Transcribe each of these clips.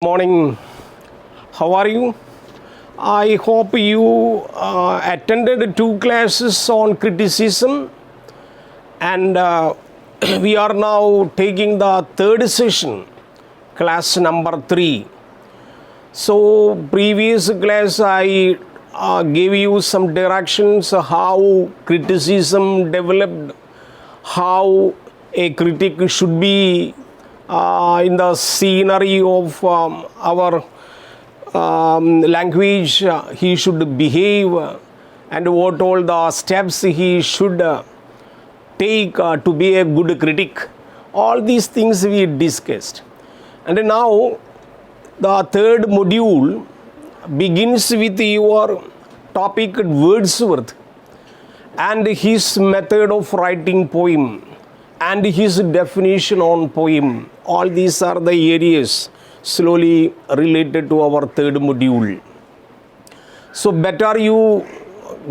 Morning. How are you? I hope you attended two classes on criticism, and we are now taking the third session, class number 3. So, previous class I gave you some directions how criticism developed, how a critic should be in the scenery of our language, he should behave, and what all the steps he should take to be a good critic. All these things we discussed. And now the third module begins with your topic Wordsworth and his method of writing poem and his definition on poem. All these are the areas slowly related to our third module. So better you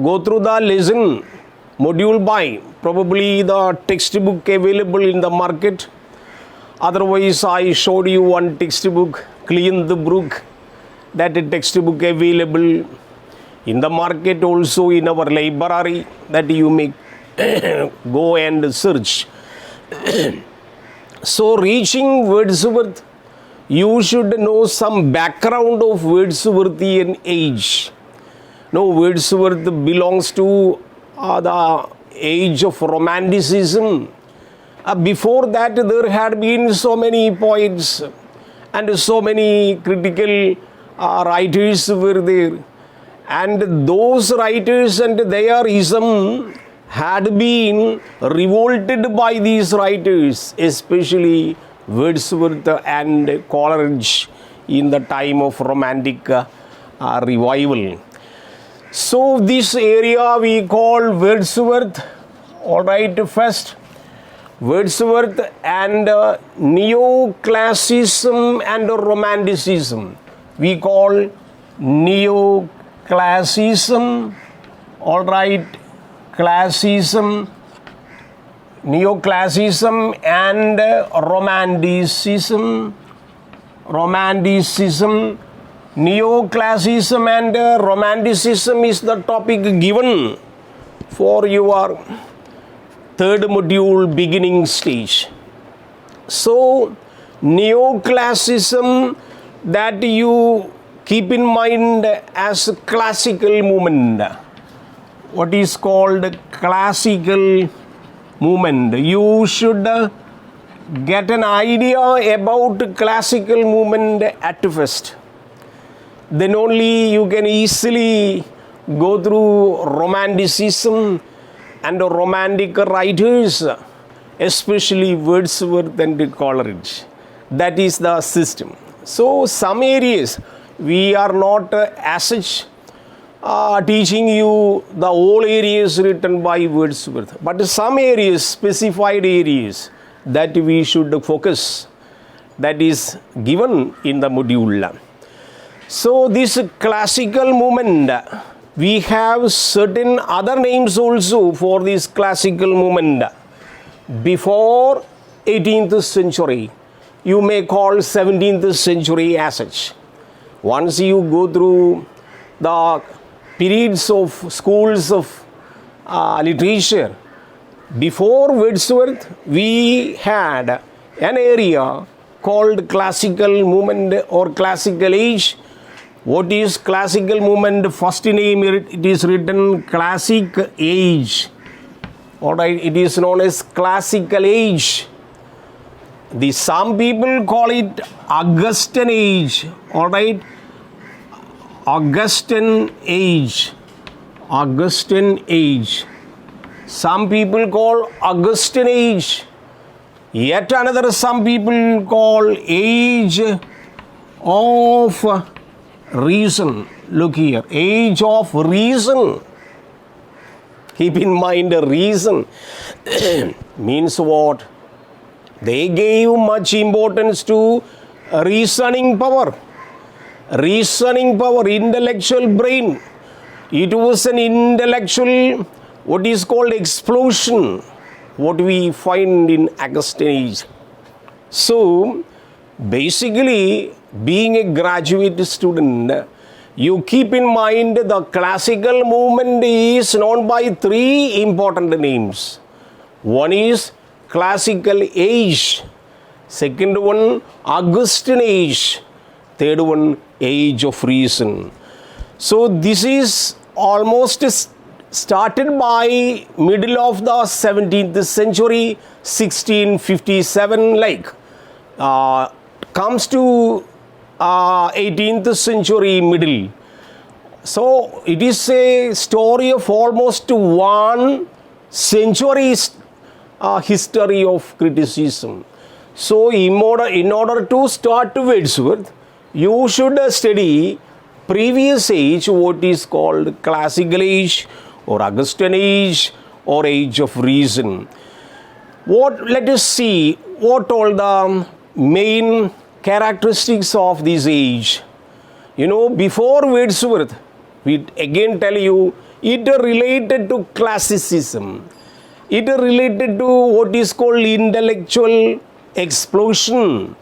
go through the lesson module by probably the textbook available in the market. Otherwise, I showed you one textbook, Clean the Brook, that textbook available in the market, also in our library, that you may go and search. So reaching Wordsworth, you should know some background of Wordsworthian age. No, Wordsworth belongs to the age of Romanticism. Before that, there had been so many poets and so many critical writers were there. And those writers and their ism had been revolted by these writers, especially Wordsworth and Coleridge in the time of Romantic revival. So this area we call Wordsworth. All right, first Wordsworth and neoclassicism and romanticism. We call neoclassicism. All right, classicism, neoclassicism and romanticism. Neoclassicism and romanticism is the topic given for your third module beginning stage. So neoclassicism, that you keep in mind as classical movement. What is called classical movement? You should get an idea about classical movement at first. Then only you can easily go through romanticism and romantic writers, especially Wordsworth and Coleridge. That is the system. So some areas we are not as such teaching you the whole areas written by Wordsworth, but some areas, specified areas that we should focus, that is given in the module. So this classical movement, we have certain other names also for this classical movement. Before 18th century, you may call 17th century as such. Once you go through the periods of schools of literature, before Wordsworth, we had an area called classical movement or classical age. What is classical movement? First name, it is written classic age. All right, it is known as classical age. Some people call it Augustan age. All right, Augustan age. Some people call Augustan age. Yet another, some people call age of reason. Look here, age of reason. Keep in mind, reason means what? They gave much importance to reasoning power, intellectual brain. It was an intellectual, what is called explosion, what we find in Augustan age. So Basically, being a graduate student, you keep in mind the classical movement is known by three important names. One is classical age, second one Augustan age, third one age of reason. So this is almost started by middle of the 17th century, 1657, comes to 18th century middle. So it is a story of almost 1 century's history of criticism. So in order to start Wordsworth, you should study previous age, what is called classical age or Augustan age or age of reason. Let us see what all the main characteristics of this age. Before Wordsworth, we again tell you, it related to classicism. It related to what is called intellectual explosion.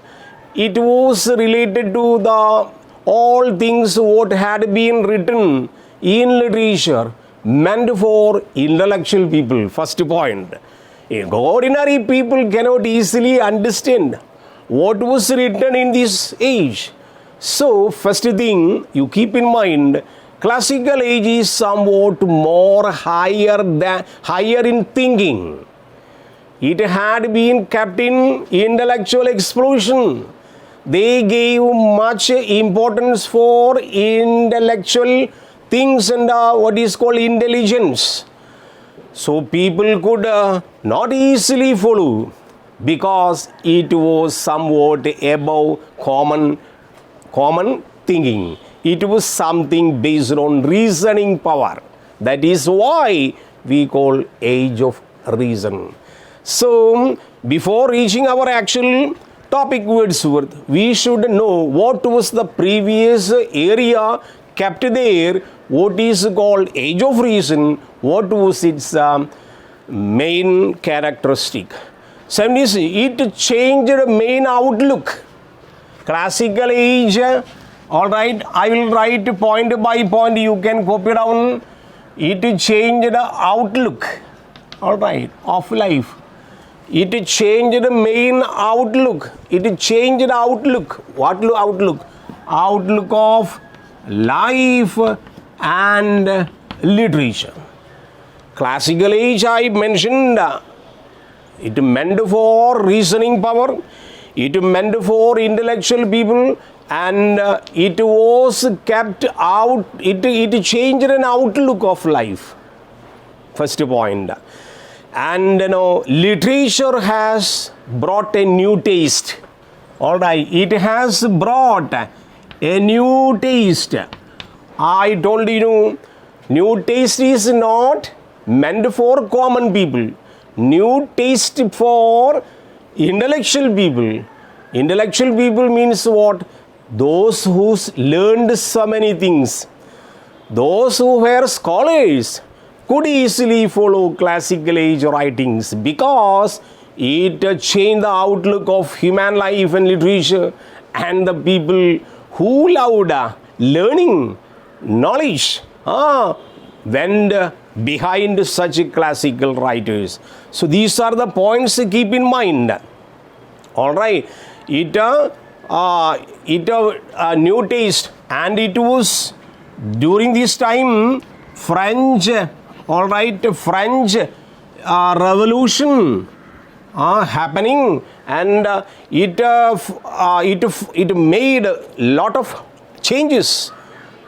It was related to the all things what had been written in literature meant for intellectual people. First point. Ordinary people cannot easily understand what was written in this age. So, first thing you keep in mind, classical age is somewhat more higher in thinking. It had been kept in intellectual explosion. They gave much importance for intellectual things and what is called intelligence. So people could not easily follow because it was somewhat above common thinking. It was something based on reasoning power. That is why we call age of reason. So before reaching our actual topic Wordsworth, we should know what was the previous area kept there, what is called age of reason, what was its main characteristic. It changed main outlook. Classical age, all right, I will write point by point, you can copy down. It changed the outlook, all right, of life. It changed the main outlook. It changed the outlook. What outlook? Outlook of life and literature. Classical age, I mentioned, it meant for reasoning power. It meant for intellectual people, and it was kept out. It changed an outlook of life. First point. And literature has brought a new taste. All right, it has brought a new taste. I told you, new taste is not meant for common people. New taste for intellectual people. Intellectual people means what? Those who learned so many things. Those who were scholars could easily follow classical age writings because it changed the outlook of human life and literature, and the people who loved learning, knowledge, went behind such classical writers. So these are the points to keep in mind. All right, it a new taste, and it was during this time French. All right, French Revolution happening, and it made a lot of changes.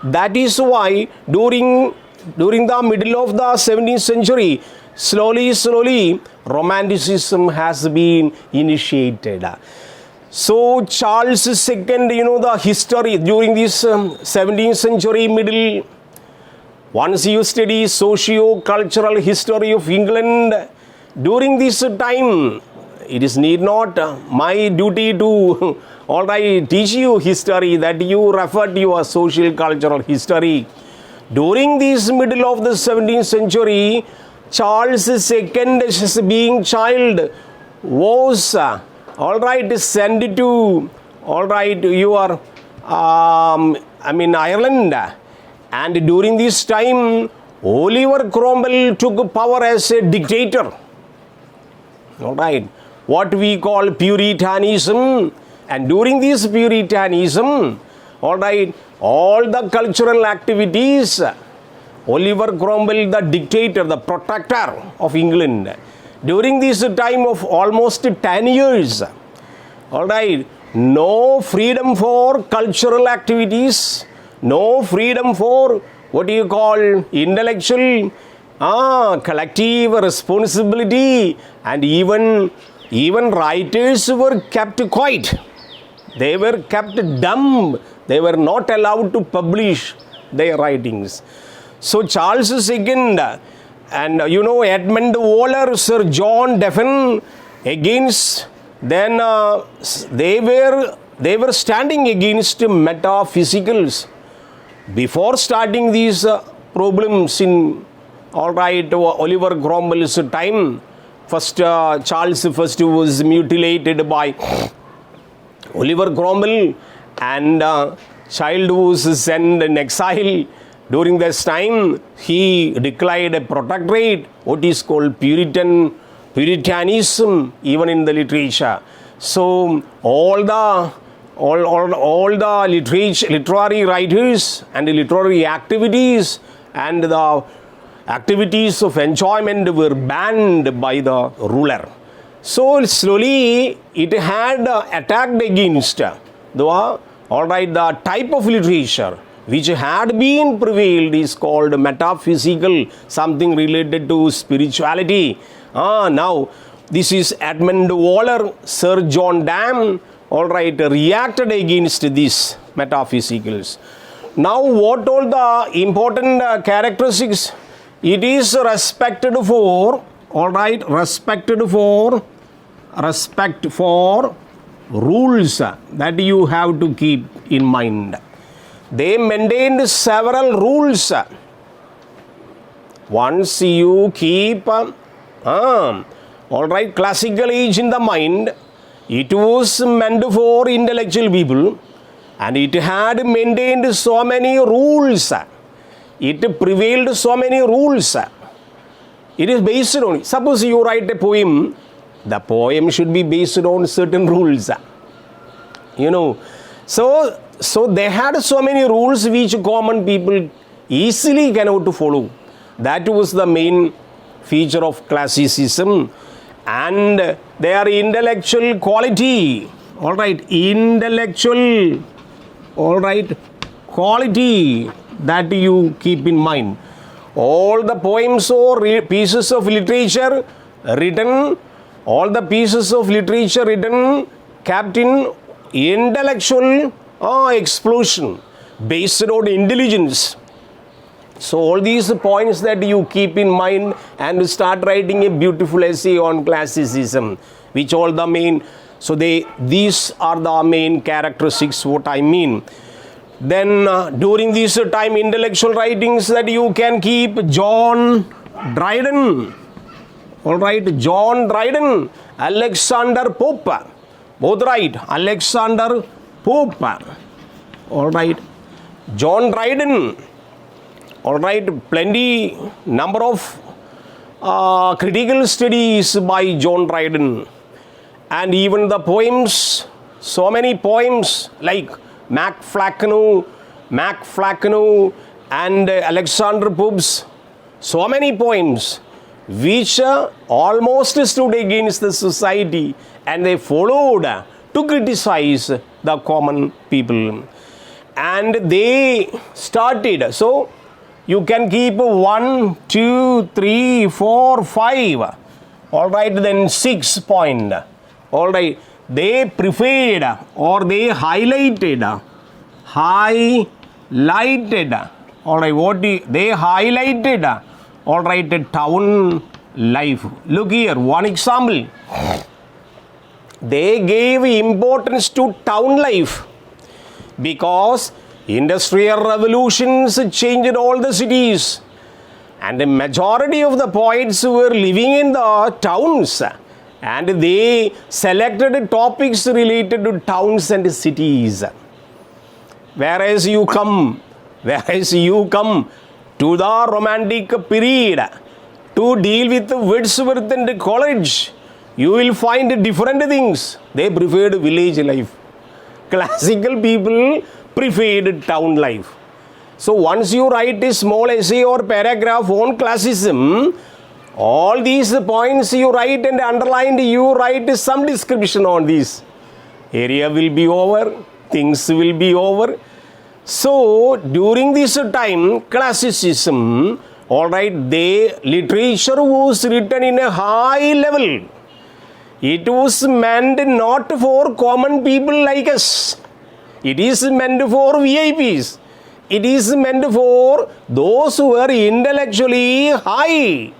That is why during the middle of the 17th century, slowly Romanticism has been initiated. So Charles II, the history during this 17th century middle. Once you study socio-cultural history of England during this time, it is need not my duty to teach you history, that you refer to your social cultural history. During this middle of the 17th century, Charles II, being child, was sent to all right, Ireland. And during this time, Oliver Cromwell took power as a dictator. All right, what we call Puritanism. And during this Puritanism, all right, all the cultural activities, Oliver Cromwell, the dictator, the protector of England, during this time of almost 10 years, all right, no freedom for cultural activities, no freedom for what you call intellectual, collective responsibility, and even writers were kept quiet. They were kept dumb. They were not allowed to publish their writings. So Charles II and Edmund Waller, Sir John Devon against, then they were standing against metaphysicals. Before starting these problems in, all right, Oliver Cromwell's time, first Charles I was mutilated by Oliver Cromwell, and child was sent in exile. During this time, he declared a protectorate, what is called Puritanism, even in the literature. So all the literary writers and the literary activities and the activities of enjoyment were banned by the ruler. So slowly it had attacked against the type of literature which had been prevailed is called metaphysical, something related to spirituality. Now this is Edmund Waller, Sir John Dam, reacted against these metaphysicals. Now what all the important characteristics? It is respect for rules that you have to keep in mind. They maintained several rules. Once you keep classical age in the mind, it was meant for intellectual people, and it had maintained so many rules. It prevailed so many rules. It is based on, suppose you write a poem, the poem should be based on certain rules. So they had so many rules which common people easily cannot follow. That was the main feature of classicism. And their intellectual quality, intellectual quality that you keep in mind. All the poems or pieces of literature written, kept in intellectual explosion based on intelligence. So all these points that you keep in mind and start writing a beautiful essay on classicism, which all the main, so these are the main characteristics what I mean. Then during this time, intellectual writings that you can keep, John Dryden, John Dryden, Alexander Pope, both right, Alexander Pope, John Dryden, plenty number of critical studies by John Dryden, and even the poems, so many poems like Mac Flacknoe and Alexander Pope's, so many poems which almost stood against the society, and they followed to criticize the common people, and they started. So you can keep 1, 2, 3, 4, 5. Then 6 point. They preferred or they highlighted. They highlighted town life. Look here, one example. They gave importance to town life because industrial revolutions changed all the cities, and the majority of the poets were living in the towns, and they selected topics related to towns and cities. Whereas you come to the Romantic period to deal with Wordsworth and Coleridge, you will find different things. They preferred village life. Classical people preferred town life. So once you write a small essay or paragraph on classicism, all these points you write and underline, you write some description on this. Area will be over, things will be over. So during this time, classicism, literature was written in a high level. It was meant not for common people like us. It is meant for VIPs. It is meant for those who are intellectually high.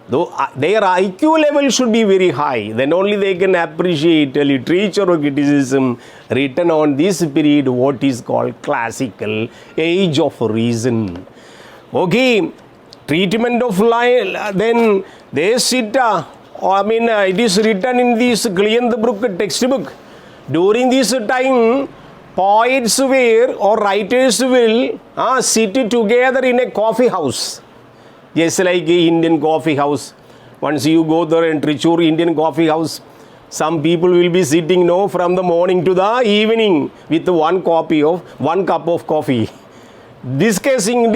Though their IQ level should be very high, then only they can appreciate literature or criticism written on this period, what is called classical age of reason. Okay, treatment of life, then they sit, it is written in this Gleyenthebrook textbook. During this time, poets or writers will sit together in a coffee house. Just like Indian coffee house. Once you go there and Trichur Indian coffee house, some people will be sitting from the morning to the evening with one cup of coffee. Discussing.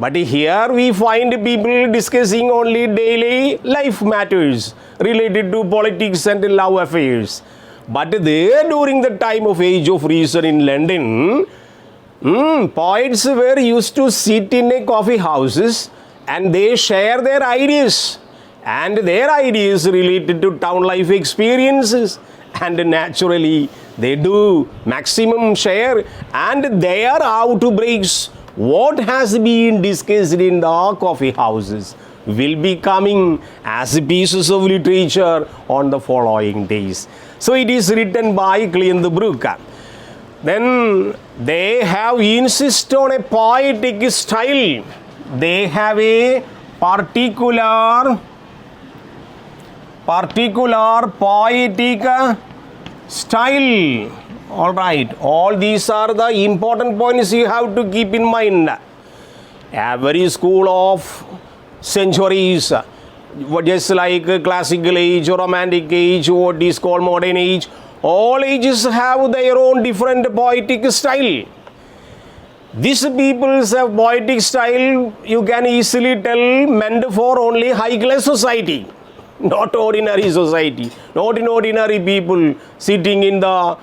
But here we find people discussing only daily life matters related to politics and love affairs. But there, during the time of Age of Reason in London, poets were used to sit in a coffee houses and they share their ideas. And their ideas related to town life experiences. And naturally, they do maximum share and their outbreaks, what has been discussed in the coffee houses, will be coming as pieces of literature on the following days. So it is written by Gleyenthebrook. Then they have insisted on a poetic style. They have a particular poetic style. Alright, all these are the important points you have to keep in mind. Every school of centuries, just like classical age or romantic age, what is called modern age, all ages have their own different poetic style. These people's poetic style, you can easily tell, meant for only high class society, not ordinary society, not in ordinary people sitting in the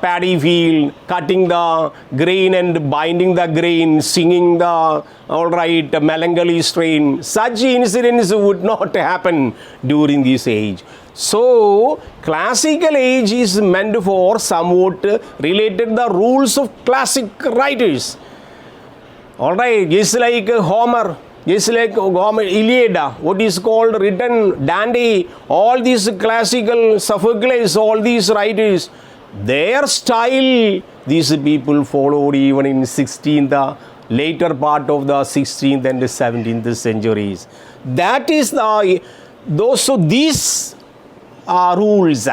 paddy field, cutting the grain and binding the grain, singing the melancholy strain. Such incidents would not happen during this age. So, classical age is meant for somewhat related the rules of classic writers. Just like Homer, Iliad, what is called written, Dante, all these classical Sophocles, all these writers, their style, these people followed even in later part of the 16th and 17th centuries. That is these rules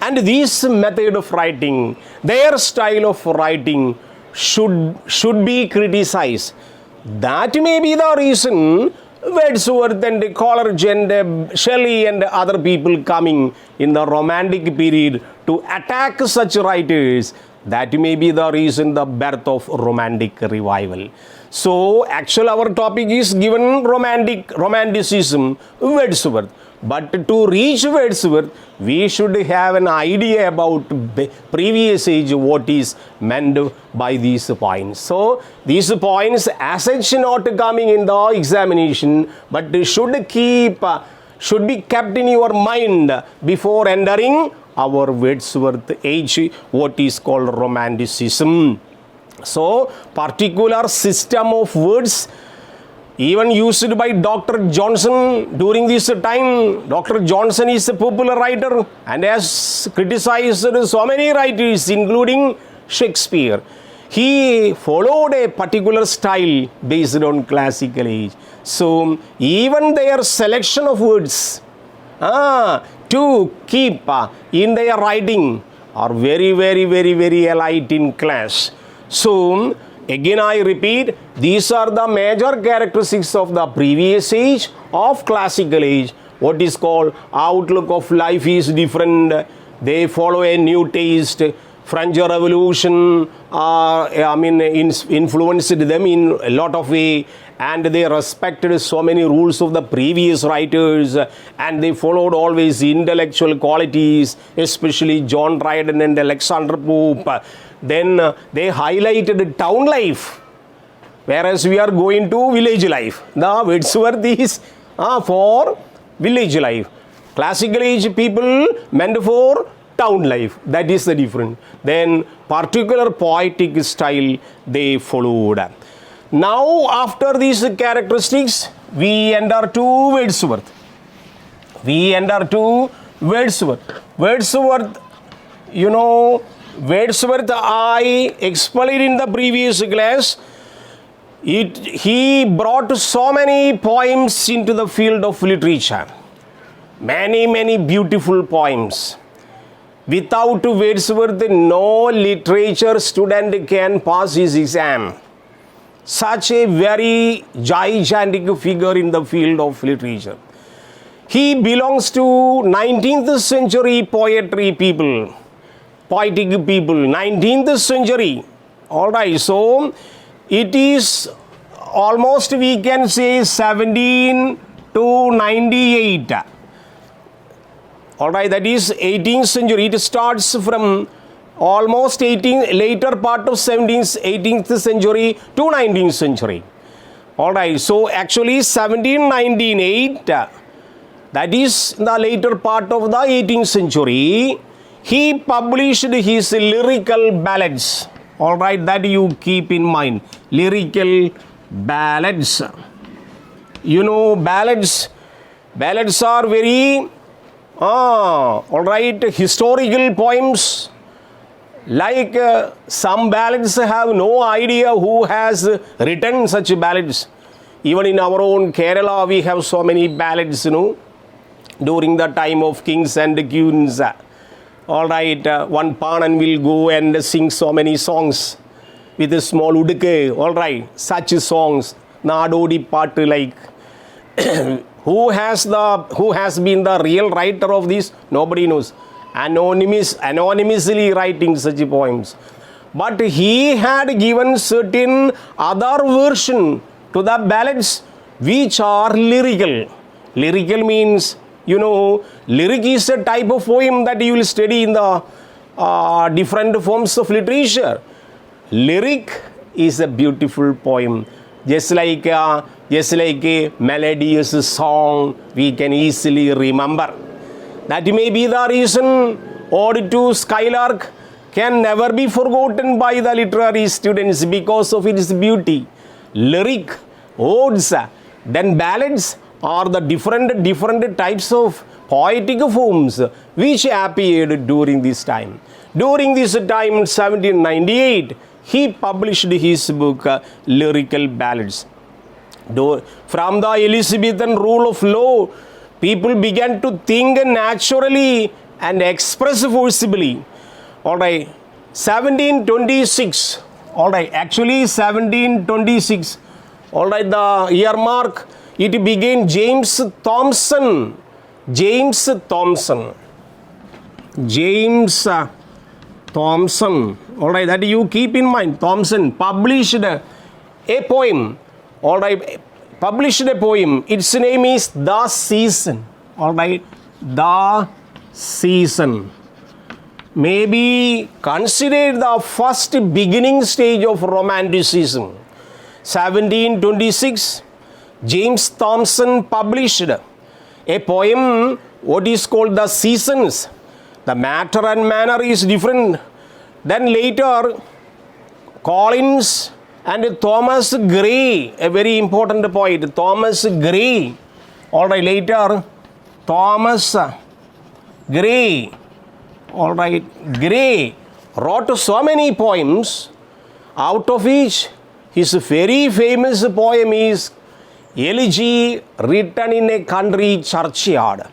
and this method of writing, their style of writing should be criticized. That may be the reason Wordsworth and Coleridge and Shelley and other people coming in the Romantic period to attack such writers. That may be the reason the birth of Romantic revival. So, actually our topic is given Romanticism, Wordsworth. But to reach Wordsworth, we should have an idea about previous age, what is meant by these points. So, these points as such not coming in the examination, but should be kept in your mind before entering our Wordsworth age, what is called Romanticism. So, particular system of words even used by Dr. Johnson during this time. Dr. Johnson is a popular writer and has criticized so many writers including Shakespeare. He followed a particular style based on classical age. So even their selection of words to keep in their writing are very, very, very, very elite in class. So again I repeat, these are the major characteristics of the previous age, of classical age. What is called outlook of life is different. They follow a new taste. French Revolution influenced them in a lot of way, and they respected so many rules of the previous writers, and they followed always intellectual qualities, especially John Dryden and Alexander Pope. Then they highlighted town life, whereas we are going to village life. The Wordsworth is for village life. Classical age people meant for town life. That is the difference. Then particular poetic style they followed. Now after these characteristics, we enter to Wordsworth. Wordsworth, Wordsworth I explained in the previous class. He brought so many poems into the field of literature. Many, many beautiful poems. Without Wordsworth, no literature student can pass his exam. Such a very gigantic figure in the field of literature. He belongs to 19th century poetic people, 19th century. Alright, so it is almost, we can say, 17 to 98. Alright, that is 18th century. It starts from almost later part of 18th century to 19th century. Alright, so actually 1798, that is the later part of the 18th century, he published his lyrical ballads. Alright, that you keep in mind. Lyrical ballads. Ballads are very historical poems. Like some ballads have no idea who has written such ballads. Even in our own Kerala, we have so many ballads, during the time of kings and queens. Alright, one Panan will go and sing so many songs with a small uduke. Alright, such songs. Nadodi Pattu, like. Who has been the real writer of this? Nobody knows. Anonymously writing such poems. But he had given certain other version to the ballads which are lyrical. Lyrical means, lyric is a type of poem that you will study in the different forms of literature. Lyric is a beautiful poem. Just like a melodious song we can easily remember. That may be the reason Ode to Skylark can never be forgotten by the literary students because of its beauty. Lyric, odes, then ballads are the different types of poetic forms which appeared during this time. During this time, in 1798, he published his book, Lyrical Ballads. From the Elizabethan rule of law, people began to think naturally and express forcibly. Alright, 1726. Alright, actually 1726. Alright, the year mark, it began James Thomson. James Thomson. Alright, that you keep in mind. Thomson published a poem. Alright, published a poem. Its name is The Season. Alright, The Season. May be considered the first beginning stage of Romanticism. 1726, James Thomson published a poem, what is called The Seasons. The matter and manner is different. Then later, Collins and Thomas Gray, a very important poet, Thomas Gray. Alright, later, Thomas Gray. Alright, Gray wrote so many poems, out of which his very famous poem is elegy written in a country churchyard.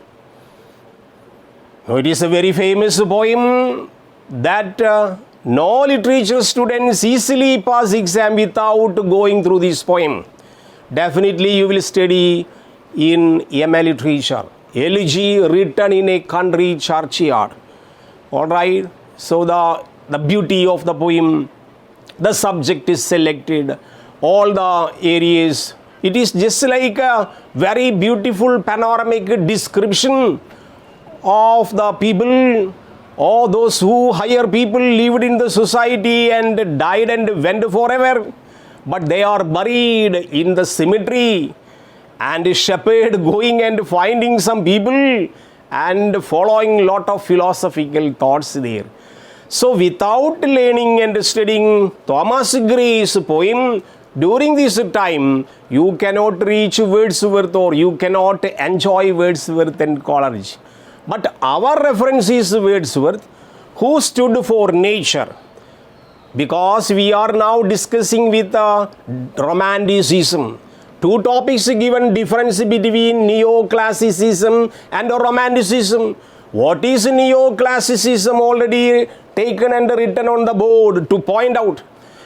Now, it is a very famous poem that no literature students easily pass exam without going through this poem. Definitely you will study in MA literature. Elegy written in a country churchyard. Alright, so the beauty of the poem, the subject is selected, all the areas. It is just like a very beautiful panoramic description of the people, or those who higher people lived in the society and died and went forever, but they are buried in the cemetery, and a shepherd going and finding some people and following lot of philosophical thoughts there. So without learning and studying Thomas Gray's poem during this time, you cannot reach Wordsworth, or you cannot enjoy Wordsworth and Coleridge. But our reference is Wordsworth, who stood for nature. Because we are now discussing with Romanticism. Two topics given: difference between Neoclassicism and Romanticism. What is Neoclassicism? Already taken and written on the board to point out.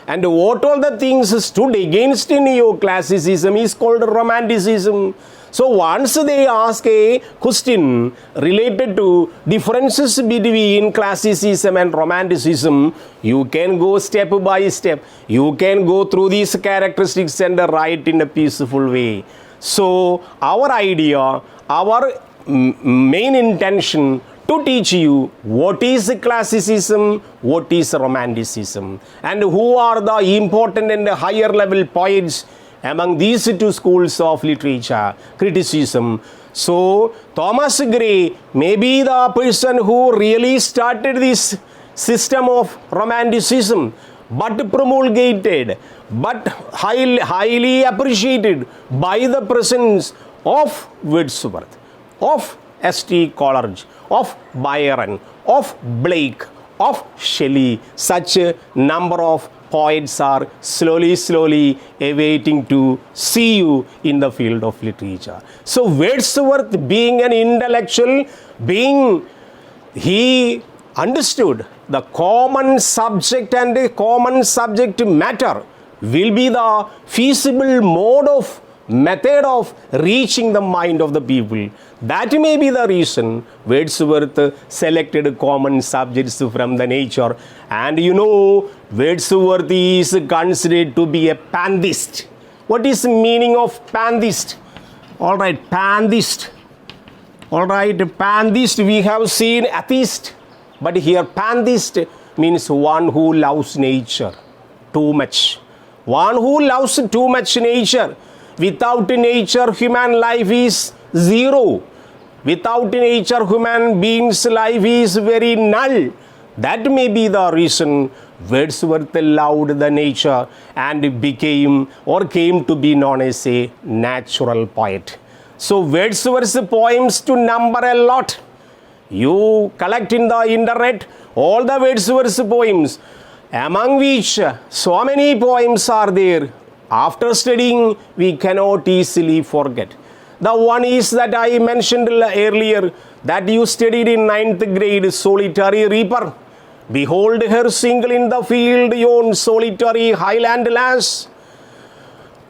And what all the things stood against Neoclassicism is called Romanticism. So once they ask a question related to differences between classicism and romanticism, you can go step by step. You can go through these characteristics and write in a peaceful way. So our idea, our main intention to teach you what is classicism, what is romanticism, and who are the important and higher level poets among these two schools of literature, criticism. So, Thomas Gray may be the person who really started this system of romanticism, but promulgated, but highly appreciated by the presence of Wordsworth, of S.T. Coleridge, of Byron, of Blake, of Shelley. Such a number of poets are slowly awaiting to see you in the field of literature. So Wordsworth, being an intellectual, he understood the common subject and the common subject matter will be the feasible method of reaching the mind of the people. That may be the reason Wordsworth selected common subjects from the nature. And you know, Wordsworth is considered to be a pantheist. What is the meaning of pantheist? Alright, pantheist. Alright, pantheist, we have seen atheist. But here pantheist means one who loves nature too much. One who loves too much nature. Without nature, human life is zero. Without nature, human beings' life is very null. That may be the reason Wordsworth loved the nature and became or came to be known as a natural poet. So Wordsworth's poems to number a lot. You collect in the internet all the Wordsworth's poems, among which so many poems are there. After studying, we cannot easily forget. The one is that I mentioned earlier, that you studied in 9th grade, Solitary Reaper. Behold her single in the field, yon solitary highland lass,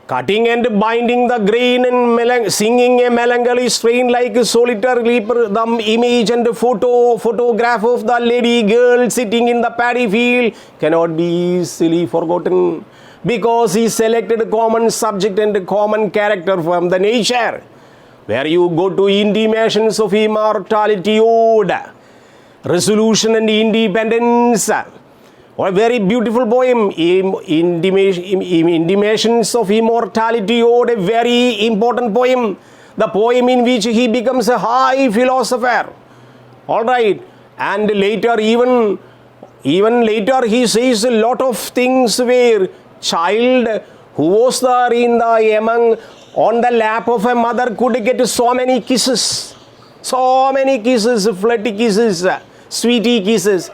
cutting and binding the grain and singing a melancholy strain like a solitary reaper. The image and photograph of the lady girl sitting in the paddy field cannot be easily forgotten, because he selected common subject and common character from the nature. Where you go to Intimations of Immortality Ode, Resolution and Independence, or a very beautiful poem, Intimations of Immortality Ode, a very important poem, the poem in which he becomes a high philosopher. Alright, and later, even later, he says a lot of things where child who was there on the lap of a mother could get so many kisses, flirty kisses, sweetie kisses.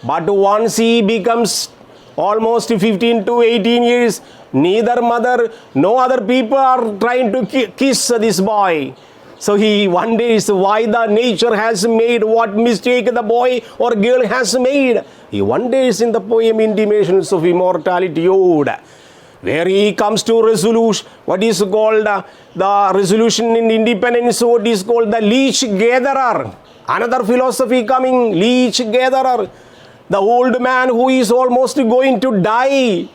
But once he becomes almost 15 to 18 years, neither mother, no other people are trying to kiss this boy. So he wonders why the nature has made, what mistake the boy or girl has made. He wonders in the poem Intimations of Immortality Ode, where he comes to resolution, what is called the resolution in independence, what is called the leech gatherer. Another philosophy coming, leech gatherer. The old man who is almost going to die,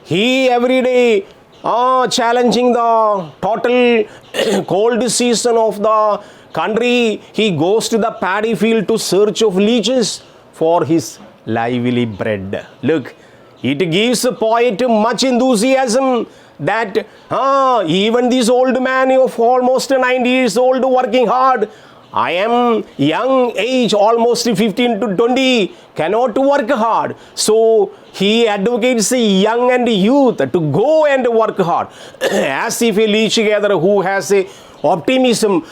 he every day challenging the total cold season of the country, he goes to the paddy field to search of leeches for his lively bread. Look, it gives a poet much enthusiasm that even this old man of almost 90 years old working hard, I am young age, almost 15 to 20, cannot work hard. So he advocates a young and youth to go and work hard, as if a leech gatherer who has a optimism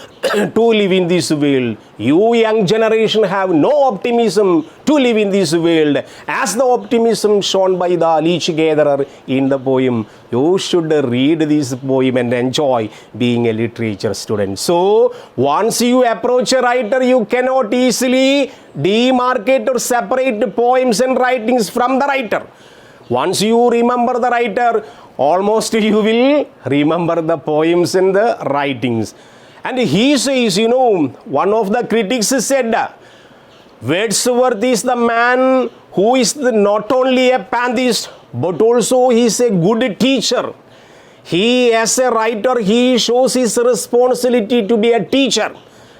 to live in this world. You young generation have no optimism to live in this world, as the optimism shown by the leech gatherer in the poem. You should read this poem and enjoy being a literature student. So once you approach a writer, you cannot easily demarcate or separate poems and writings from the writer. Once you remember the writer, almost you will remember the poems and the writings. And he says, one of the critics said, Wordsworth is the man who is not only a pantheist, but also he is a good teacher. He, as a writer, he shows his responsibility to be a teacher.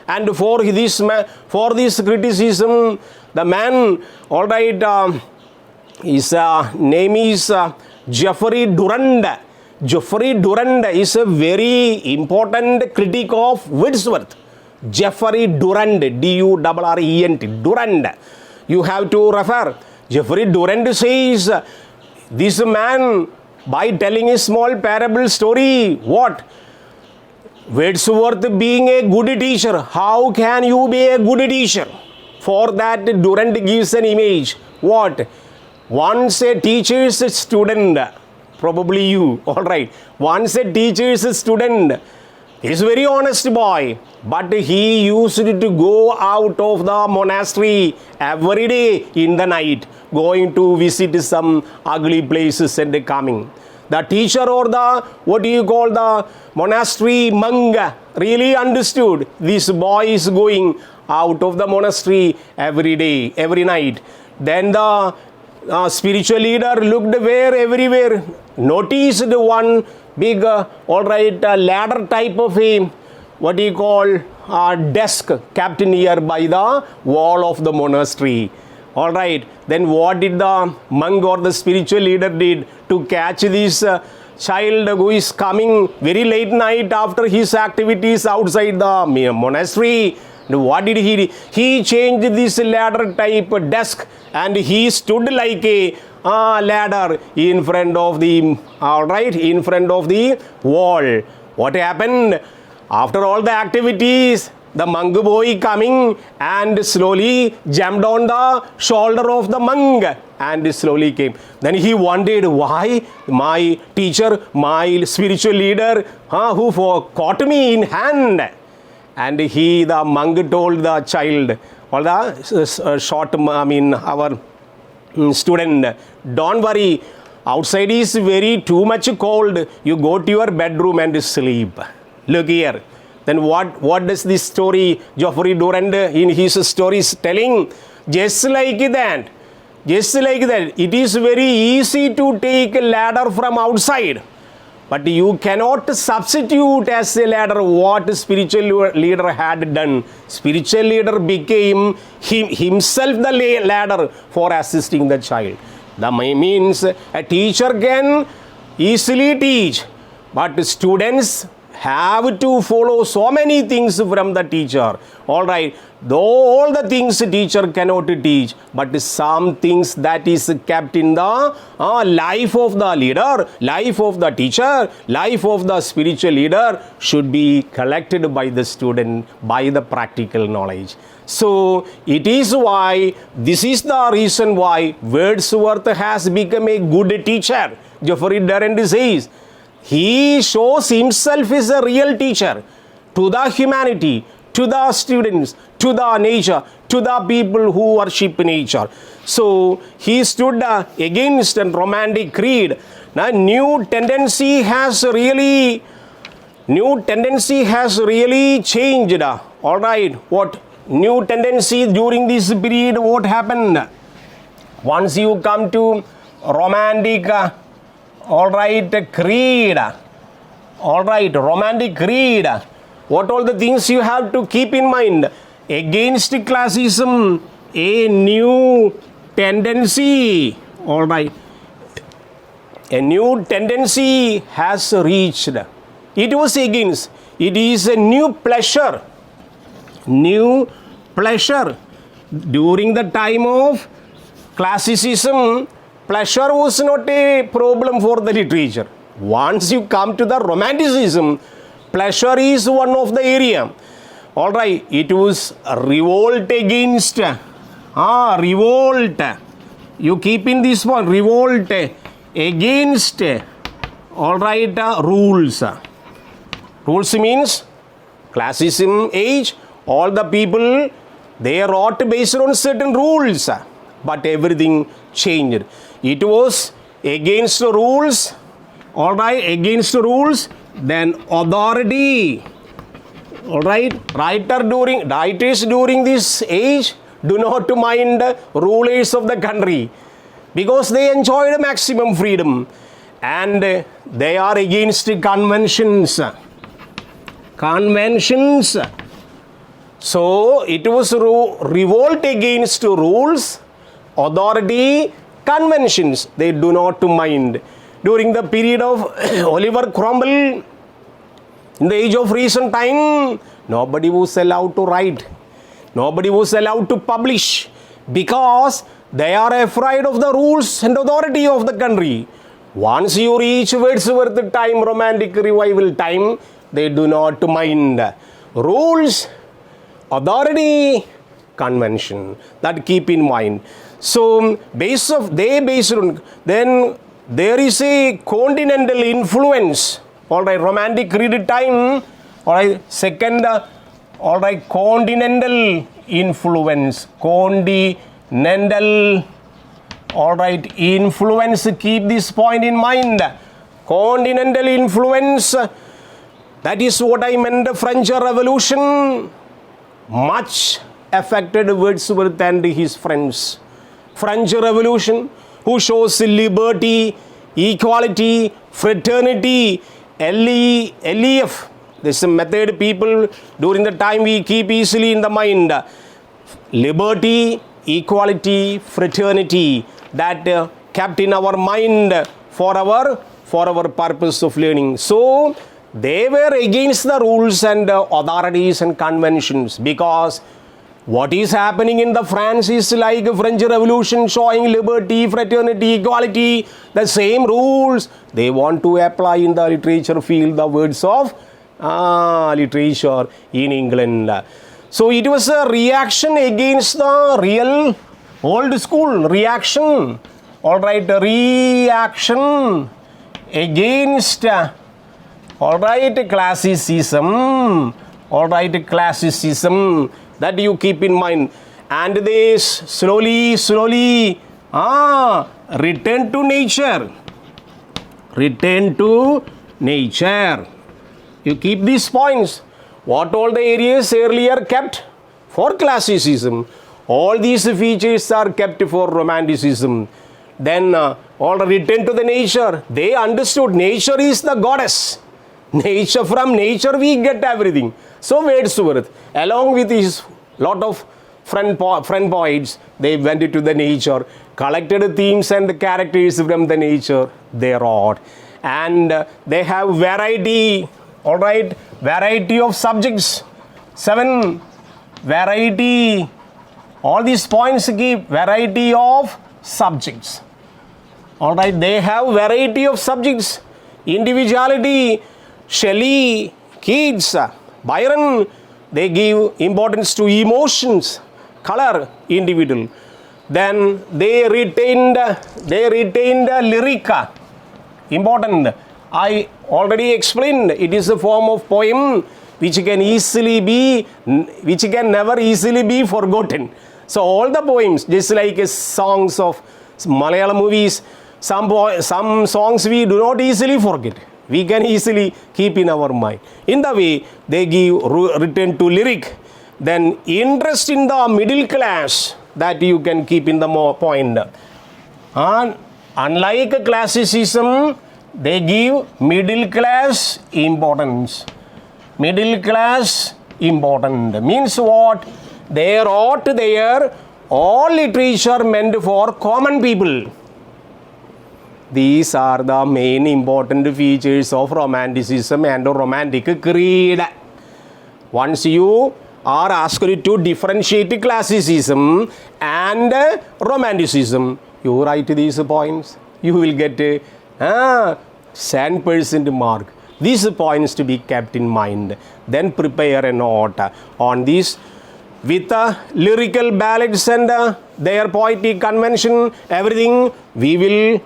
And for this criticism, the man, all right, his name is Geoffrey Durand. Geoffrey Durand is a very important critic of Wordsworth. Geoffrey Durand, D-U-R-R-E-N-T, Durand. You have to refer. Geoffrey Durand says, this man, by telling a small parable story, what? Wordsworth being a good teacher, how can you be a good teacher? For that, Durand gives an image. What? Once a teacher's student, probably you, all right. Once a teacher's student, he's a very honest boy, but he used to go out of the monastery every day in the night, going to visit some ugly places and coming. The teacher or the monastery monk really understood this boy is going out of the monastery every day, every night. Then the spiritual leader looked everywhere, noticed one big, ladder type of a desk kept near by the wall of the monastery. All right, then what did the monk or the spiritual leader did to catch this child who is coming very late night after his activities outside the monastery? What did he do? He changed this ladder type desk and he stood like a ladder in front of the, in front of the wall. What happened? After all the activities, the monk boy coming and slowly jumped on the shoulder of the monk and slowly came. Then he wondered why my teacher, my spiritual leader, who caught me in hand. And the monk told the child, or the our student, don't worry, outside is too much cold. You go to your bedroom and sleep. Look here. Then what does this story, Geoffrey Durand in his story is telling? Just like that, it is very easy to take a ladder from outside. But you cannot substitute as a ladder what spiritual leader had done. Spiritual leader became himself the ladder for assisting the child. That means a teacher can easily teach, but students have to follow so many things from the teacher. All right, though all the things teacher cannot teach, but some things that is kept in the life of the leader, life of the teacher, life of the spiritual leader should be collected by the student by the practical knowledge. So it is why, this is the reason why Wordsworth has become a good teacher, Geoffrey Durand says, he shows himself as a real teacher to the humanity, to the students, to the nature, to the people who worship nature. So he stood against a romantic creed. Now, new tendency has really changed. All right, what new tendency during this period? What happened? Once you come to romantic, creed. All right, romantic creed. What all the things you have to keep in mind? Against classism, a new tendency. All right. A new tendency has reached. It was against. It is a new pleasure. New pleasure. During the time of classicism, pleasure was not a problem for the literature. Once you come to the romanticism, pleasure is one of the area. All right, it was revolt against. Revolt. You keep in this one, revolt against. All right, rules. Rules means classicism age. All the people, they wrote based on certain rules, but everything changed. It was against the rules. All right, against the rules. Then authority. All right, writers during this age do not mind rulers of the country because they enjoyed maximum freedom, and they are against conventions. So it was revolt against rules, authority, conventions. They do not mind. During the period of Oliver Cromwell, in the age of recent time, nobody was allowed to write. Nobody was allowed to publish because they are afraid of the rules and authority of the country. Once you reach Wordsworth time, romantic revival time, they do not mind. Rules, authority, convention. That keep in mind. So, based on, then there is a continental influence. All right, romantic read time. All right, second, all right, continental influence. Continental, all right, influence. Keep this point in mind. Continental influence. That is what I meant. The French Revolution much affected Wordsworth and his friends. French Revolution, who shows liberty, equality, fraternity, LEF. This is a method people during the time we keep easily in the mind. Liberty, equality, fraternity, that kept in our mind for our purpose of learning. So they were against the rules and authorities and conventions, because what is happening in the France is like a French Revolution showing liberty, fraternity, equality, the same rules. They want to apply in the literature field the words of literature in England. So it was a reaction against the real old school. Reaction. All right, reaction against classicism. All right, classicism. That you keep in mind. And they slowly return to nature. Return to nature. You keep these points. What all the areas earlier kept for classicism, all these features are kept for romanticism. Then all return to the nature. They understood nature is the goddess. Nature, from nature we get everything. So Wordsworth, along with his lot of friend poets, they went to the nature, collected themes and characters from the nature they wrote. And they have variety, all right, variety of subjects. 7 variety, all these points give variety of subjects. All right, they have variety of subjects. Individuality, Shelley, Keats, Byron, they give importance to emotions, color, individual. Then they retained lyric. important. I already explained it is a form of poem which can never easily be forgotten. So all the poems, just like songs of Malayalam movies, some songs we do not easily forget. We can easily keep in our mind. In the way they give written to lyric, then interest in the middle class that you can keep in the point. And unlike classicism, they give middle class importance. Middle class important means what? They wrote there all literature meant for common people. These are the main important features of romanticism and romantic creed. Once you are asked to differentiate classicism and romanticism, you write these points, you will get a 10% mark. These points to be kept in mind. Then prepare a note on this with lyrical ballads and their poetic convention, everything. We will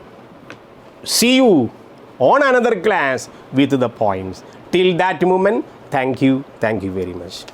see you on another class with the points. Till that moment, thank you very much.